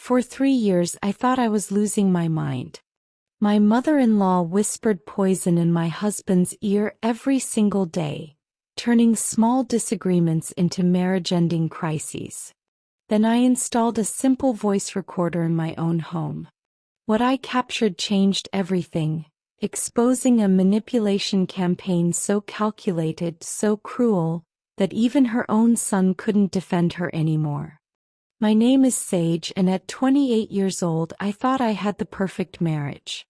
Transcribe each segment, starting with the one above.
For 3 years I thought I was losing my mind. My mother-in-law whispered poison in my husband's ear every single day, turning small disagreements into marriage-ending crises. Then I installed a simple voice recorder in my own home. What I captured changed everything, exposing a manipulation campaign so calculated, so cruel, that even her own son couldn't defend her anymore. My name is Sage, and at 28 years old I thought I had the perfect marriage.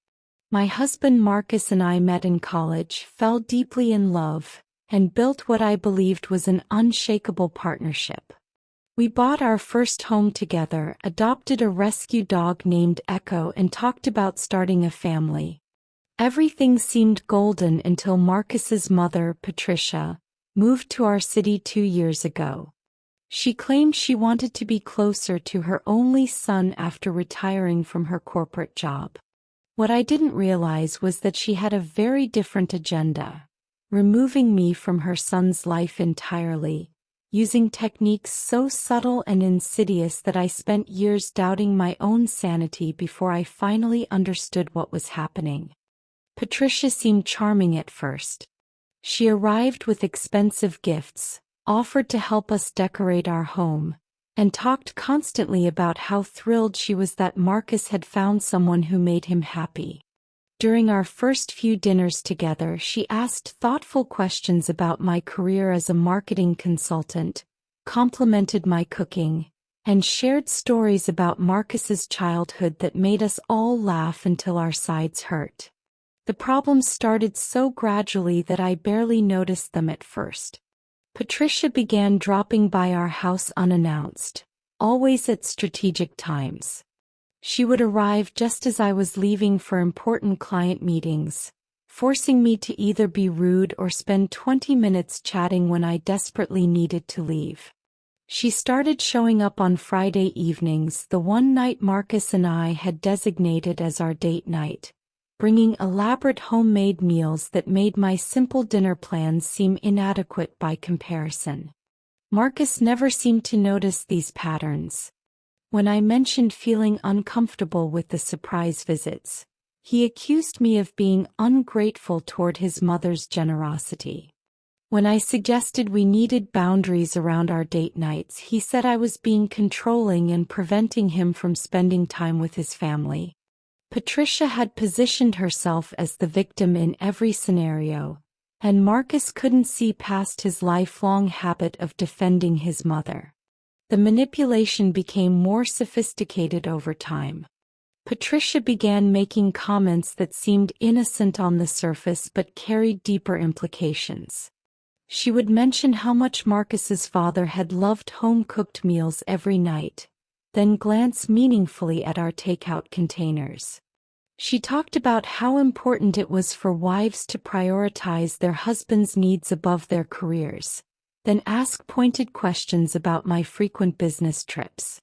My husband Marcus and I met in college, fell deeply in love, and built what I believed was an unshakable partnership. We bought our first home together, adopted a rescue dog named Echo, and talked about starting a family. Everything seemed golden until Marcus's mother, Patricia, moved to our city 2 years ago. She claimed she wanted to be closer to her only son after retiring from her corporate job. What I didn't realize was that she had a very different agenda, removing me from her son's life entirely, using techniques so subtle and insidious that I spent years doubting my own sanity before I finally understood what was happening. Patricia seemed charming at first. She arrived with expensive gifts, offered to help us decorate our home, and talked constantly about how thrilled she was that Marcus had found someone who made him happy. During our first few dinners together, she asked thoughtful questions about my career as a marketing consultant, complimented my cooking, and shared stories about Marcus's childhood that made us all laugh until our sides hurt. The problems started so gradually that I barely noticed them at first. Patricia began dropping by our house unannounced, always at strategic times. She would arrive just as I was leaving for important client meetings, forcing me to either be rude or spend 20 minutes chatting when I desperately needed to leave. She started showing up on Friday evenings, the one night Marcus and I had designated as our date night, bringing elaborate homemade meals that made my simple dinner plans seem inadequate by comparison. Marcus never seemed to notice these patterns. When I mentioned feeling uncomfortable with the surprise visits, he accused me of being ungrateful toward his mother's generosity. When I suggested we needed boundaries around our date nights, he said I was being controlling and preventing him from spending time with his family. Patricia had positioned herself as the victim in every scenario, and Marcus couldn't see past his lifelong habit of defending his mother. The manipulation became more sophisticated over time. Patricia began making comments that seemed innocent on the surface but carried deeper implications. She would mention how much Marcus's father had loved home-cooked meals every night, then glance meaningfully at our takeout containers. She talked about how important it was for wives to prioritize their husbands' needs above their careers, then ask pointed questions about my frequent business trips.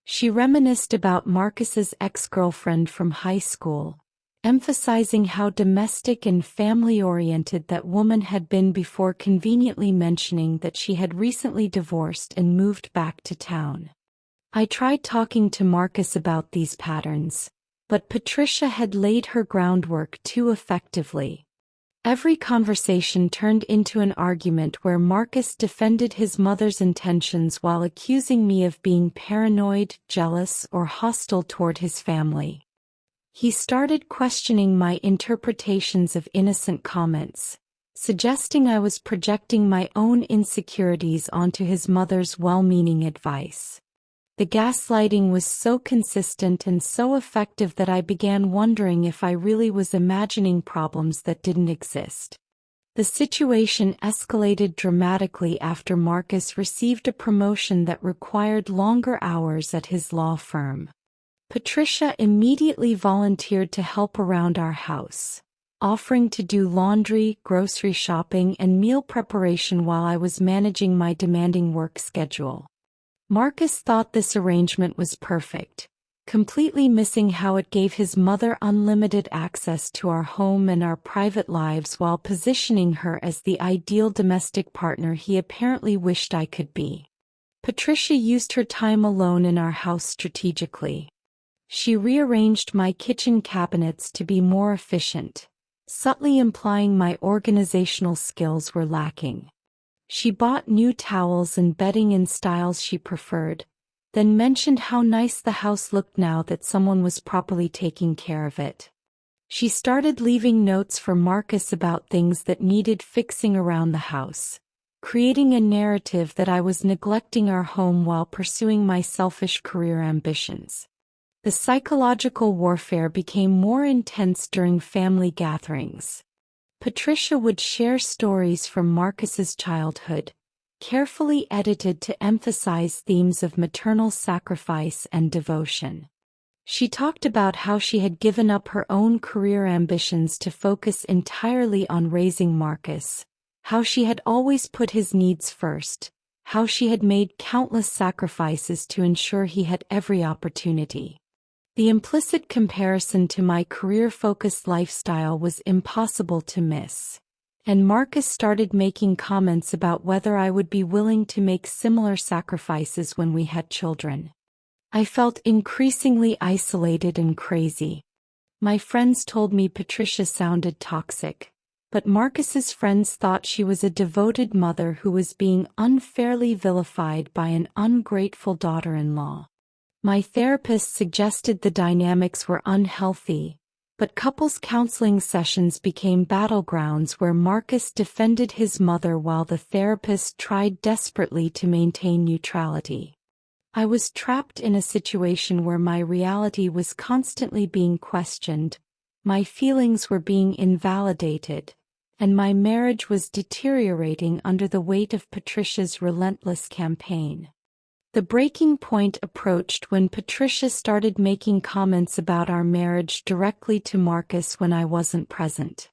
She reminisced about Marcus's ex-girlfriend from high school, emphasizing how domestic and family-oriented that woman had been before conveniently mentioning that she had recently divorced and moved back to town. I tried talking to Marcus about these patterns, but Patricia had laid her groundwork too effectively. Every conversation turned into an argument where Marcus defended his mother's intentions while accusing me of being paranoid, jealous, or hostile toward his family. He started questioning my interpretations of innocent comments, suggesting I was projecting my own insecurities onto his mother's well-meaning advice. The gaslighting was so consistent and so effective that I began wondering if I really was imagining problems that didn't exist. The situation escalated dramatically after Marcus received a promotion that required longer hours at his law firm. Patricia immediately volunteered to help around our house, offering to do laundry, grocery shopping, and meal preparation while I was managing my demanding work schedule. Marcus thought this arrangement was perfect, completely missing how it gave his mother unlimited access to our home and our private lives while positioning her as the ideal domestic partner he apparently wished I could be. Patricia used her time alone in our house strategically. She rearranged my kitchen cabinets to be more efficient, subtly implying my organizational skills were lacking. She bought new towels and bedding in styles she preferred, then mentioned how nice the house looked now that someone was properly taking care of it. She started leaving notes for Marcus about things that needed fixing around the house, creating a narrative that I was neglecting our home while pursuing my selfish career ambitions. The psychological warfare became more intense during family gatherings. Patricia would share stories from Marcus's childhood, carefully edited to emphasize themes of maternal sacrifice and devotion. She talked about how she had given up her own career ambitions to focus entirely on raising Marcus, how she had always put his needs first, how she had made countless sacrifices to ensure he had every opportunity. The implicit comparison to my career-focused lifestyle was impossible to miss, and Marcus started making comments about whether I would be willing to make similar sacrifices when we had children. I felt increasingly isolated and crazy. My friends told me Patricia sounded toxic, but Marcus's friends thought she was a devoted mother who was being unfairly vilified by an ungrateful daughter-in-law. My therapist suggested the dynamics were unhealthy, but couples counseling sessions became battlegrounds where Marcus defended his mother while the therapist tried desperately to maintain neutrality. I was trapped in a situation where my reality was constantly being questioned, my feelings were being invalidated, and my marriage was deteriorating under the weight of Patricia's relentless campaign. The breaking point approached when Patricia started making comments about our marriage directly to Marcus when I wasn't present.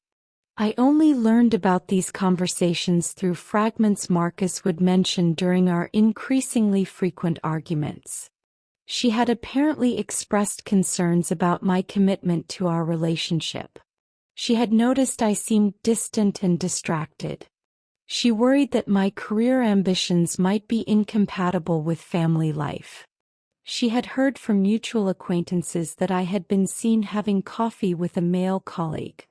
I only learned about these conversations through fragments Marcus would mention during our increasingly frequent arguments. She had apparently expressed concerns about my commitment to our relationship. She had noticed I seemed distant and distracted. She worried that my career ambitions might be incompatible with family life. She had heard from mutual acquaintances that I had been seen having coffee with a male colleague,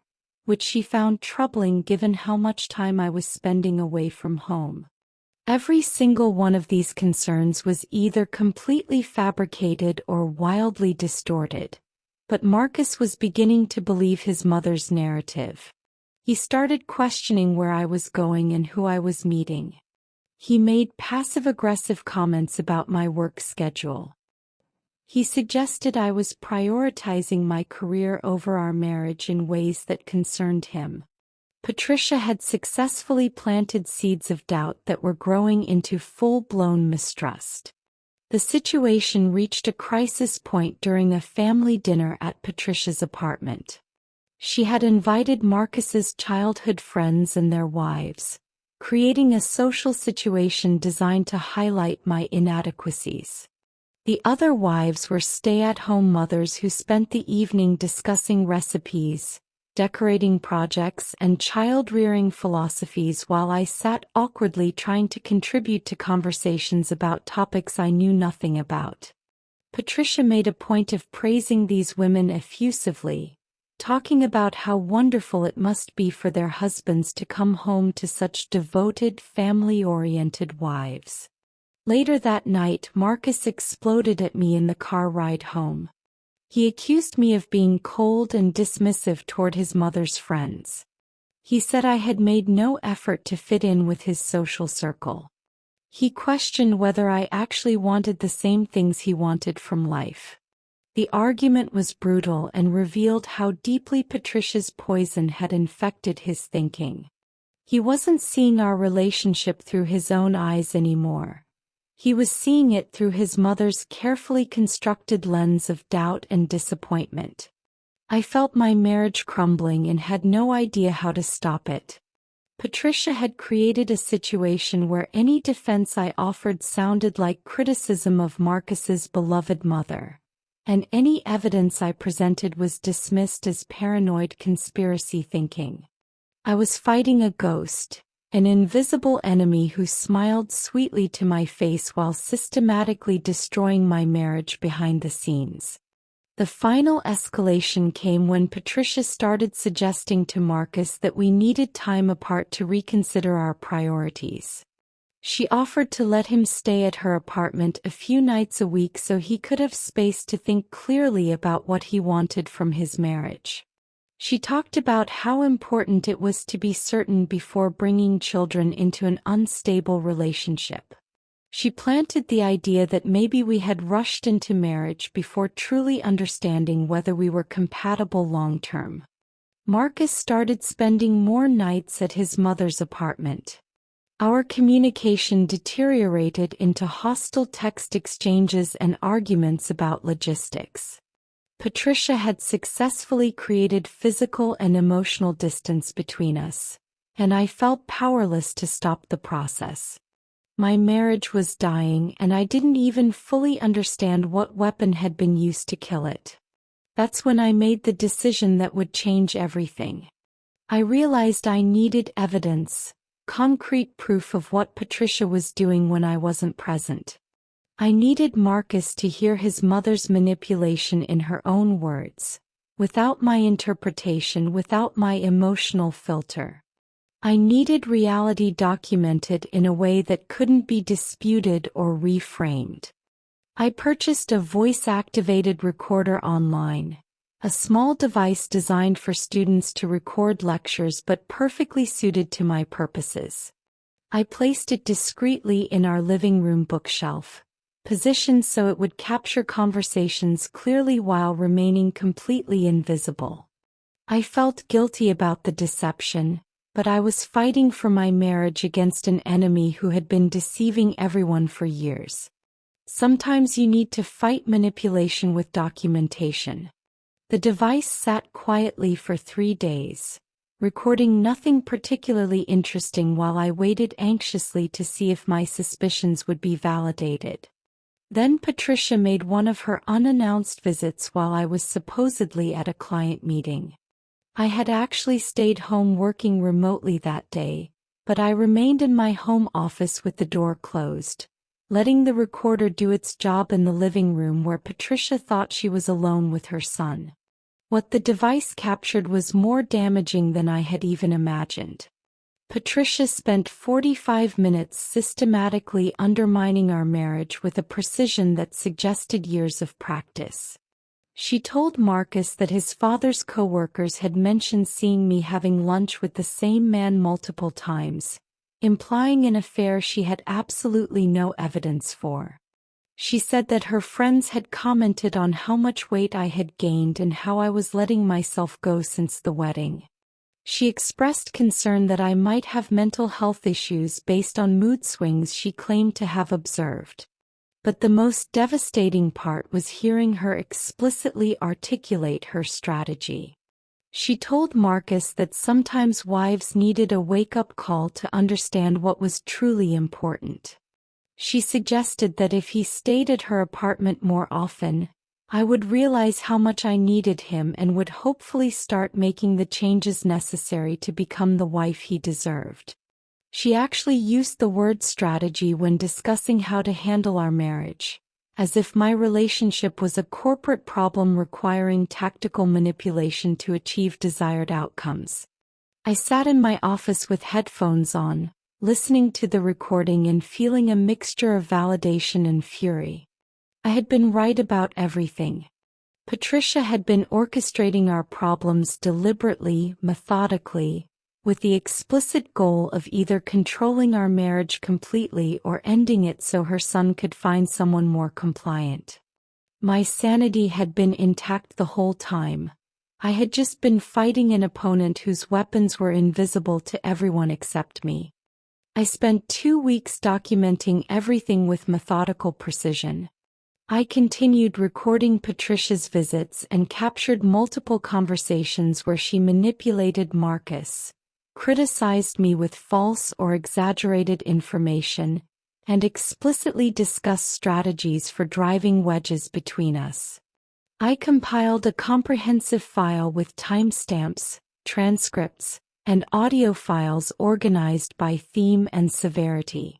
which she found troubling given how much time I was spending away from home. Every single one of these concerns was either completely fabricated or wildly distorted, but Marcus was beginning to believe his mother's narrative. He started questioning where I was going and who I was meeting. He made passive-aggressive comments about my work schedule. He suggested I was prioritizing my career over our marriage in ways that concerned him. Patricia had successfully planted seeds of doubt that were growing into full-blown mistrust. The situation reached a crisis point during a family dinner at Patricia's apartment. She had invited Marcus's childhood friends and their wives, creating a social situation designed to highlight my inadequacies. The other wives were stay-at-home mothers who spent the evening discussing recipes, decorating projects, and child-rearing philosophies while I sat awkwardly trying to contribute to conversations about topics I knew nothing about. Patricia made a point of praising these women effusively, talking about how wonderful it must be for their husbands to come home to such devoted, family-oriented wives. Later that night, Marcus exploded at me in the car ride home. He accused me of being cold and dismissive toward his mother's friends. He said I had made no effort to fit in with his social circle. He questioned whether I actually wanted the same things he wanted from life. The argument was brutal and revealed how deeply Patricia's poison had infected his thinking. He wasn't seeing our relationship through his own eyes anymore. He was seeing it through his mother's carefully constructed lens of doubt and disappointment. I felt my marriage crumbling and had no idea how to stop it. Patricia had created a situation where any defense I offered sounded like criticism of Marcus's beloved mother, and any evidence I presented was dismissed as paranoid conspiracy thinking. I was fighting a ghost, An invisible enemy who smiled sweetly to my face while systematically destroying my marriage behind the scenes. The final escalation came when Patricia started suggesting to Marcus that we needed time apart to reconsider our priorities. She offered to let him stay at her apartment a few nights a week so he could have space to think clearly about what he wanted from his marriage. She talked about how important it was to be certain before bringing children into an unstable relationship. She planted the idea that maybe we had rushed into marriage before truly understanding whether we were compatible long-term. Marcus started spending more nights at his mother's apartment. Our communication deteriorated into hostile text exchanges and arguments about logistics. Patricia had successfully created physical and emotional distance between us, and I felt powerless to stop the process. My marriage was dying and I didn't even fully understand what weapon had been used to kill it. That's when I made the decision that would change everything. I realized I needed evidence, concrete proof of what Patricia was doing when I wasn't present. I needed Marcus to hear his mother's manipulation in her own words, without my interpretation, without my emotional filter. I needed reality documented in a way that couldn't be disputed or reframed. I purchased a voice-activated recorder online, a small device designed for students to record lectures but perfectly suited to my purposes. I placed it discreetly in our living room bookshelf, positioned so it would capture conversations clearly while remaining completely invisible. I felt guilty about the deception, but I was fighting for my marriage against an enemy who had been deceiving everyone for years. Sometimes you need to fight manipulation with documentation. The device sat quietly for 3 days, recording nothing particularly interesting while I waited anxiously to see if my suspicions would be validated. Then Patricia made one of her unannounced visits while I was supposedly at a client meeting. I had actually stayed home working remotely that day, but I remained in my home office with the door closed, letting the recorder do its job in the living room where Patricia thought she was alone with her son. What the device captured was more damaging than I had even imagined. Patricia spent 45 minutes systematically undermining our marriage with a precision that suggested years of practice. She told Marcus that his father's coworkers had mentioned seeing me having lunch with the same man multiple times, implying an affair she had absolutely no evidence for. She said that her friends had commented on how much weight I had gained and how I was letting myself go since the wedding. She expressed concern that I might have mental health issues based on mood swings she claimed to have observed. But the most devastating part was hearing her explicitly articulate her strategy. She told Marcus that sometimes wives needed a wake-up call to understand what was truly important. She suggested that if he stayed at her apartment more often, I would realize how much I needed him and would hopefully start making the changes necessary to become the wife he deserved. She actually used the word strategy when discussing how to handle our marriage, as if my relationship was a corporate problem requiring tactical manipulation to achieve desired outcomes. I sat in my office with headphones on, listening to the recording and feeling a mixture of validation and fury. I had been right about everything. Patricia had been orchestrating our problems deliberately, methodically, with the explicit goal of either controlling our marriage completely or ending it so her son could find someone more compliant. My sanity had been intact the whole time. I had just been fighting an opponent whose weapons were invisible to everyone except me. I spent 2 weeks documenting everything with methodical precision. I continued recording Patricia's visits and captured multiple conversations where she manipulated Marcus, criticized me with false or exaggerated information, and explicitly discussed strategies for driving wedges between us. I compiled a comprehensive file with timestamps, transcripts, and audio files organized by theme and severity.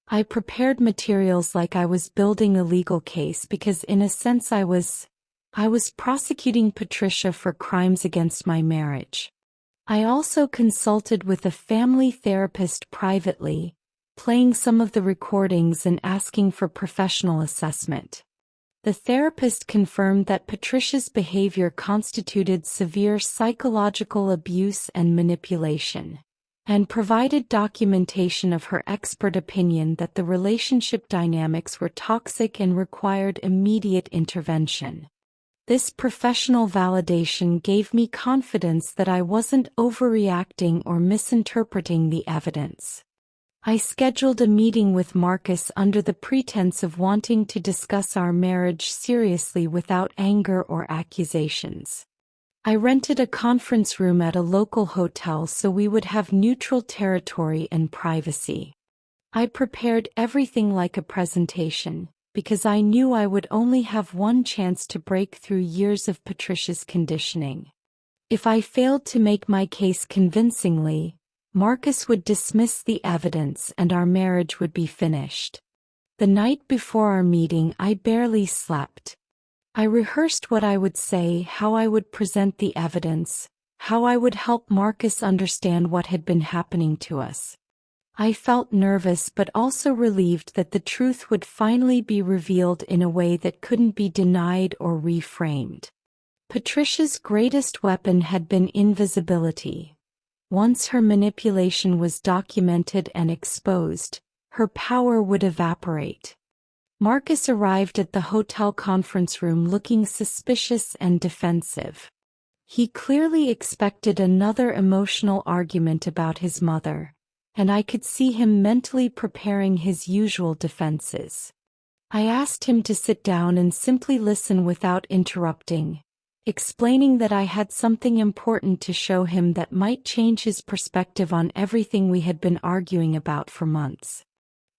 I prepared materials like I was building a legal case because in a sense I was prosecuting Patricia for crimes against my marriage. I also consulted with a family therapist privately, playing some of the recordings and asking for professional assessment. The therapist confirmed that Patricia's behavior constituted severe psychological abuse and manipulation, and provided documentation of her expert opinion that the relationship dynamics were toxic and required immediate intervention. This professional validation gave me confidence that I wasn't overreacting or misinterpreting the evidence. I scheduled a meeting with Marcus under the pretense of wanting to discuss our marriage seriously without anger or accusations. I rented a conference room at a local hotel so we would have neutral territory and privacy. I prepared everything like a presentation, because I knew I would only have one chance to break through years of Patricia's conditioning. If I failed to make my case convincingly, Marcus would dismiss the evidence and our marriage would be finished. The night before our meeting, I barely slept. I rehearsed what I would say, how I would present the evidence, how I would help Marcus understand what had been happening to us. I felt nervous but also relieved that the truth would finally be revealed in a way that couldn't be denied or reframed. Patricia's greatest weapon had been invisibility. Once her manipulation was documented and exposed, her power would evaporate. Marcus arrived at the hotel conference room looking suspicious and defensive. He clearly expected another emotional argument about his mother, and I could see him mentally preparing his usual defenses. I asked him to sit down and simply listen without interrupting, explaining that I had something important to show him that might change his perspective on everything we had been arguing about for months.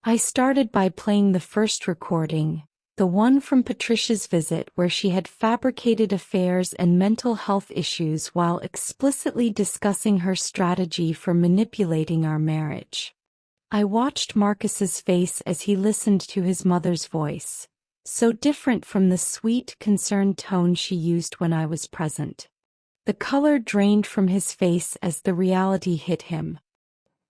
I started by playing the first recording, the one from Patricia's visit where she had fabricated affairs and mental health issues while explicitly discussing her strategy for manipulating our marriage. I watched Marcus's face as he listened to his mother's voice, so different from the sweet, concerned tone she used when I was present. The color drained from his face as the reality hit him.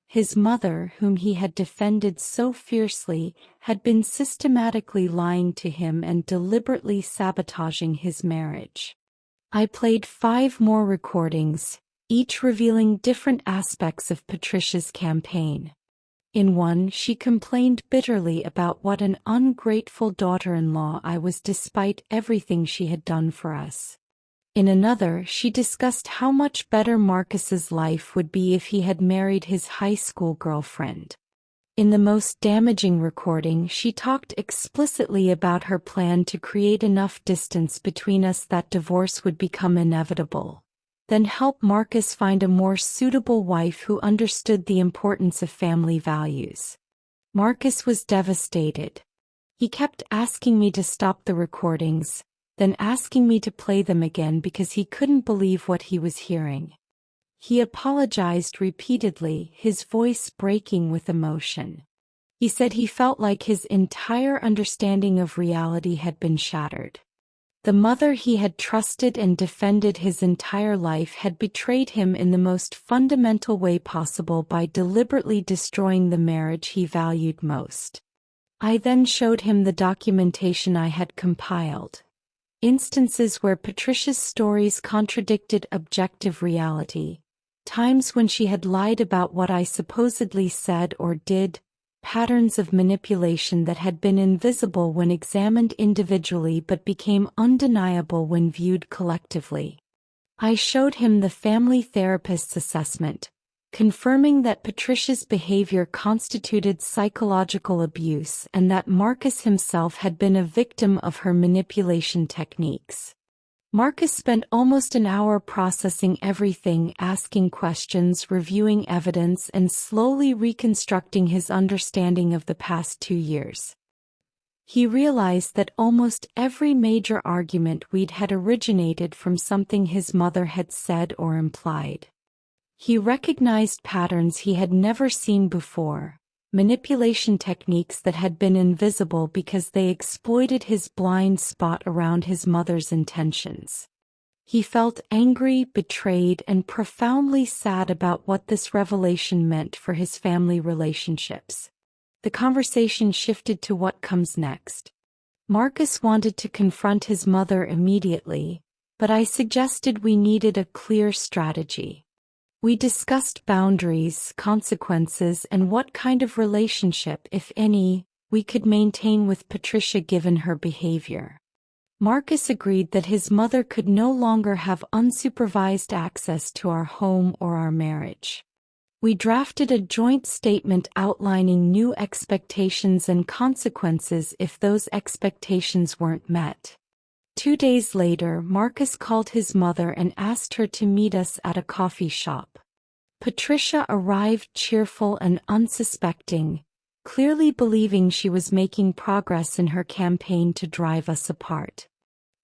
His mother, whom he had defended so fiercely, had been systematically lying to him and deliberately sabotaging his marriage. I played 5 more recordings, each revealing different aspects of Patricia's campaign. In one, she complained bitterly about what an ungrateful daughter-in-law I was despite everything she had done for us. In another, she discussed how much better Marcus's life would be if he had married his high school girlfriend. In the most damaging recording, she talked explicitly about her plan to create enough distance between us that divorce would become inevitable, then help Marcus find a more suitable wife who understood the importance of family values. Marcus was devastated. He kept asking me to stop the recordings, then asking me to play them again because he couldn't believe what he was hearing. He apologized repeatedly, his voice breaking with emotion. He said he felt like his entire understanding of reality had been shattered. The mother he had trusted and defended his entire life had betrayed him in the most fundamental way possible by deliberately destroying the marriage he valued most. I then showed him the documentation I had compiled. Instances where Patricia's stories contradicted objective reality, times when she had lied about what I supposedly said or did, patterns of manipulation that had been invisible when examined individually but became undeniable when viewed collectively. I showed him the family therapist's assessment, confirming that Patricia's behavior constituted psychological abuse and that Marcus himself had been a victim of her manipulation techniques. Marcus spent almost an hour processing everything, asking questions, reviewing evidence, and slowly reconstructing his understanding of the past 2 years. He realized that almost every major argument we'd had originated from something his mother had said or implied. He recognized patterns he had never seen before, manipulation techniques that had been invisible because they exploited his blind spot around his mother's intentions. He felt angry, betrayed, and profoundly sad about what this revelation meant for his family relationships. The conversation shifted to what comes next. Marcus wanted to confront his mother immediately, but I suggested we needed a clear strategy. We discussed boundaries, consequences, and what kind of relationship, if any, we could maintain with Patricia given her behavior. Marcus agreed that his mother could no longer have unsupervised access to our home or our marriage. We drafted a joint statement outlining new expectations and consequences if those expectations weren't met. 2 days later, Marcus called his mother and asked her to meet us at a coffee shop. Patricia arrived cheerful and unsuspecting, clearly believing she was making progress in her campaign to drive us apart.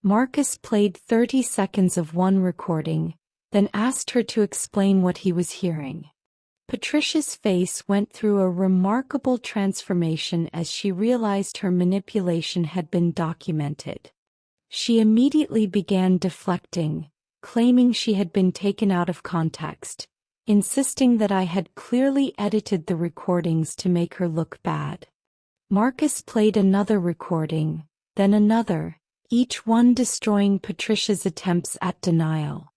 Marcus played 30 seconds of one recording, then asked her to explain what he was hearing. Patricia's face went through a remarkable transformation as she realized her manipulation had been documented. She immediately began deflecting, claiming she had been taken out of context, insisting that I had clearly edited the recordings to make her look bad. Marcus played another recording, then another, each one destroying Patricia's attempts at denial.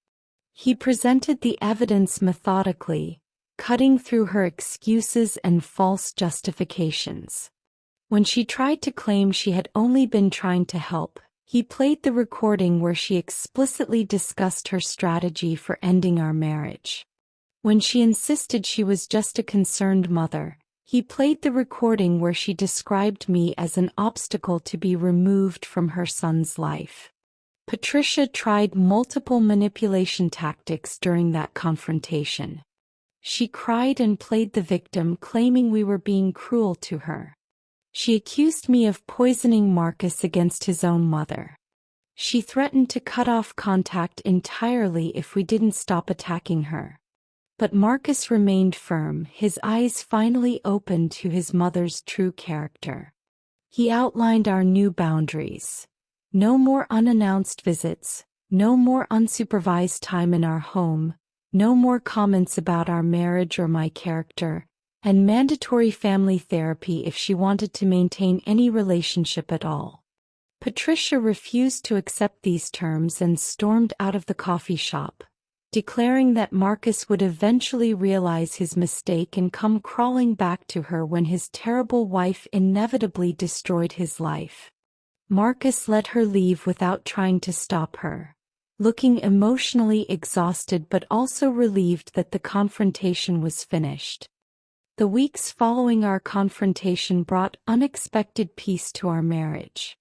He presented the evidence methodically, cutting through her excuses and false justifications. When she tried to claim she had only been trying to help, he played the recording where she explicitly discussed her strategy for ending our marriage. When she insisted she was just a concerned mother, he played the recording where she described me as an obstacle to be removed from her son's life. Patricia tried multiple manipulation tactics during that confrontation. She cried and played the victim, claiming we were being cruel to her. She accused me of poisoning Marcus against his own mother. She threatened to cut off contact entirely if we didn't stop attacking her. But Marcus remained firm, his eyes finally opened to his mother's true character. He outlined our new boundaries. No more unannounced visits, no more unsupervised time in our home, no more comments about our marriage or my character, and mandatory family therapy if she wanted to maintain any relationship at all. Patricia refused to accept these terms and stormed out of the coffee shop, declaring that Marcus would eventually realize his mistake and come crawling back to her when his terrible wife inevitably destroyed his life. Marcus let her leave without trying to stop her, looking emotionally exhausted but also relieved that the confrontation was finished. The weeks following our confrontation brought unexpected peace to our marriage.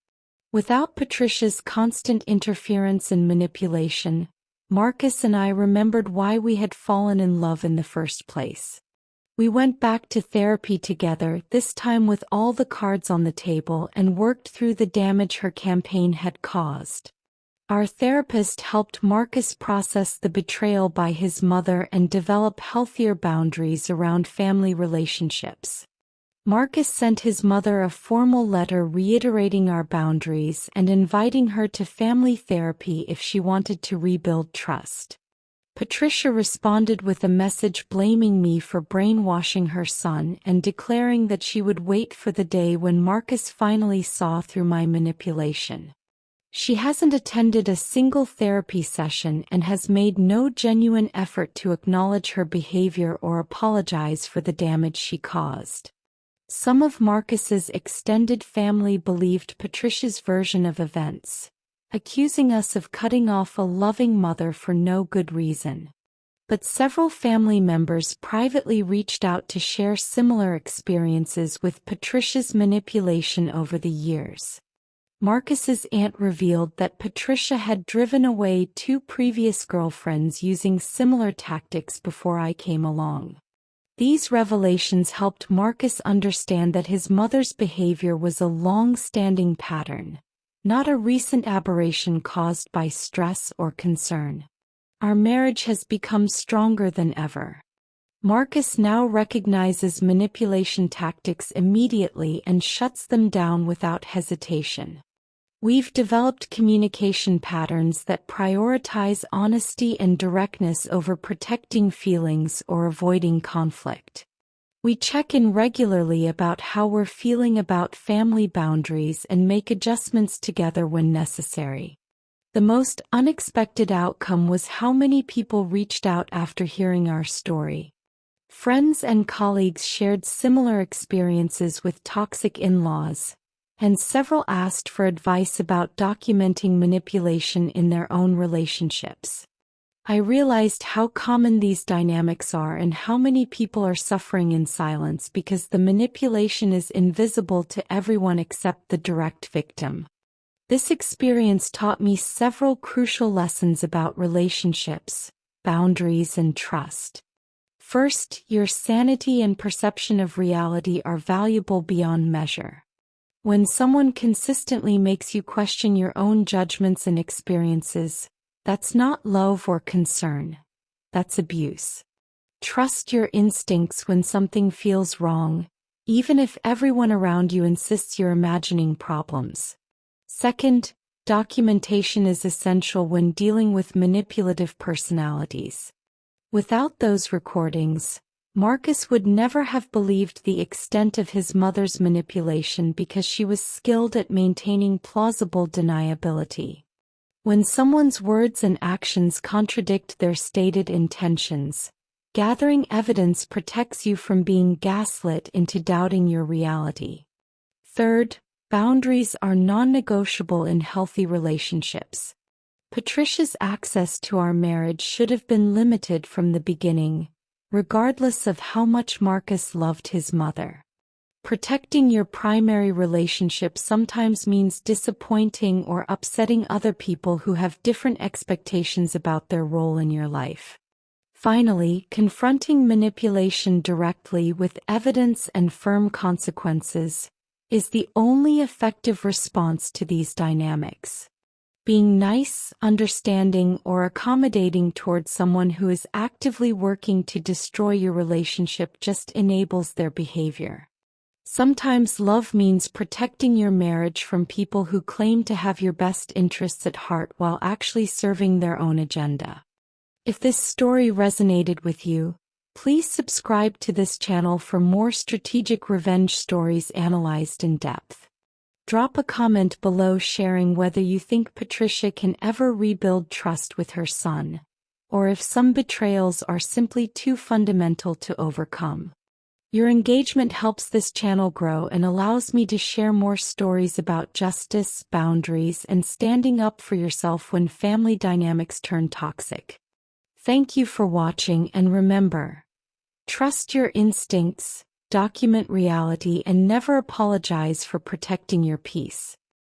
Without Patricia's constant interference and manipulation, Marcus and I remembered why we had fallen in love in the first place. We went back to therapy together, this time with all the cards on the table, and worked through the damage her campaign had caused. Our therapist helped Marcus process the betrayal by his mother and develop healthier boundaries around family relationships. Marcus sent his mother a formal letter reiterating our boundaries and inviting her to family therapy if she wanted to rebuild trust. Patricia responded with a message blaming me for brainwashing her son and declaring that she would wait for the day when Marcus finally saw through my manipulation. She hasn't attended a single therapy session and has made no genuine effort to acknowledge her behavior or apologize for the damage she caused. Some of Marcus's extended family believed Patricia's version of events, accusing us of cutting off a loving mother for no good reason. But several family members privately reached out to share similar experiences with Patricia's manipulation over the years. Marcus's aunt revealed that Patricia had driven away 2 previous girlfriends using similar tactics before I came along. These revelations helped Marcus understand that his mother's behavior was a long-standing pattern, not a recent aberration caused by stress or concern. Our marriage has become stronger than ever. Marcus now recognizes manipulation tactics immediately and shuts them down without hesitation. We've developed communication patterns that prioritize honesty and directness over protecting feelings or avoiding conflict. We check in regularly about how we're feeling about family boundaries and make adjustments together when necessary. The most unexpected outcome was how many people reached out after hearing our story. Friends and colleagues shared similar experiences with toxic in-laws, and several asked for advice about documenting manipulation in their own relationships. I realized how common these dynamics are and how many people are suffering in silence because the manipulation is invisible to everyone except the direct victim. This experience taught me several crucial lessons about relationships, boundaries, and trust. First, your sanity and perception of reality are valuable beyond measure. When someone consistently makes you question your own judgments and experiences, that's not love or concern. That's abuse. Trust your instincts when something feels wrong, even if everyone around you insists you're imagining problems. Second, documentation is essential when dealing with manipulative personalities. Without those recordings, Marcus would never have believed the extent of his mother's manipulation because she was skilled at maintaining plausible deniability. When someone's words and actions contradict their stated intentions, gathering evidence protects you from being gaslit into doubting your reality. Third, boundaries are non-negotiable in healthy relationships. Patricia's access to our marriage should have been limited from the beginning, regardless of how much Marcus loved his mother. Protecting your primary relationship sometimes means disappointing or upsetting other people who have different expectations about their role in your life. Finally, confronting manipulation directly with evidence and firm consequences is the only effective response to these dynamics. Being nice, understanding, or accommodating towards someone who is actively working to destroy your relationship just enables their behavior. Sometimes love means protecting your marriage from people who claim to have your best interests at heart while actually serving their own agenda. If this story resonated with you, please subscribe to this channel for more strategic revenge stories analyzed in depth. Drop a comment below sharing whether you think Patricia can ever rebuild trust with her son, or if some betrayals are simply too fundamental to overcome. Your engagement helps this channel grow and allows me to share more stories about justice, boundaries, and standing up for yourself when family dynamics turn toxic. Thank you for watching, and remember, trust your instincts, document reality, and never apologize for protecting your peace.